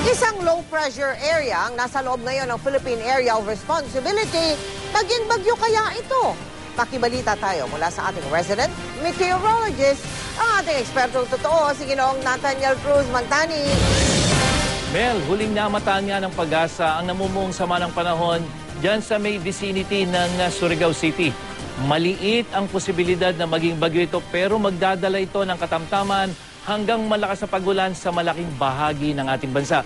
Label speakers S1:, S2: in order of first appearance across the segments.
S1: Isang low-pressure area ang nasa loob ngayon ng Philippine Area of Responsibility. Naging bagyo kaya ito? Pakibalita tayo mula sa ating resident meteorologist, ang ating ekspertong totoo, si Ginoong Nathaniel Cruz Magtani.
S2: Mel, huling namataan nga ng pag-asa ang namumuong sama ng panahon dyan sa may vicinity ng Surigao City. Maliit ang posibilidad na maging bagyo ito pero magdadala ito ng katamtaman hanggang malakas na pagulan sa malaking bahagi ng ating bansa.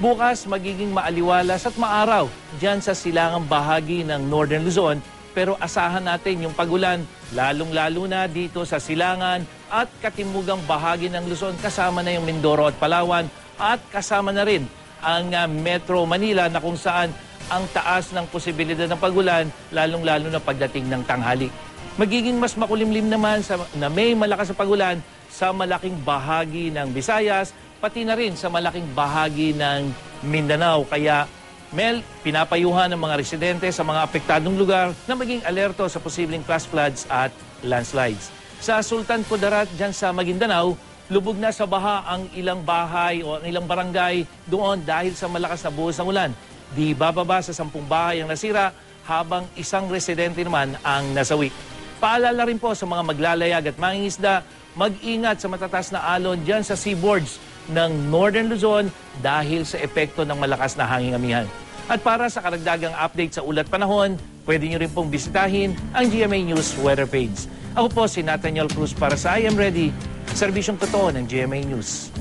S2: Bukas magiging maaliwalas at maaraw dyan sa silangang bahagi ng Northern Luzon pero asahan natin yung pagulan lalong-lalo na dito sa silangan at katimugang bahagi ng Luzon kasama na yung Mindoro at Palawan at kasama na rin ang Metro Manila na kung saan ang taas ng posibilidad ng pagulan, lalong-lalo na pagdating ng tanghali. Magiging mas makulimlim naman na may malakas na pagulan sa malaking bahagi ng Visayas, pati na rin sa malaking bahagi ng Mindanao. Kaya, Mel, pinapayuhan ng mga residente sa mga apektadong lugar na maging alerto sa posibleng flash floods at landslides. Sa Sultan Kudarat, dyan sa Maguindanao, lubog na sa baha ang ilang bahay o ang ilang barangay doon dahil sa malakas na buhos ng ulan. Di bababa sa 10 bahay ang nasira habang isang residente naman ang nasawi. Paalala rin po sa mga maglalayag at mangingisda, mag-ingat sa matataas na alon dyan sa seaboards ng Northern Luzon dahil sa epekto ng malakas na hanging amihan. At para sa karagdagang update sa ulat panahon, pwede nyo rin pong bisitahin ang GMA News weather page. Ako po si Nathaniel Cruz para sa I Am Ready, serbisyong totoo ng GMA News.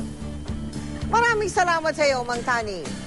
S1: Maraming salamat sa iyo, Mang Tani.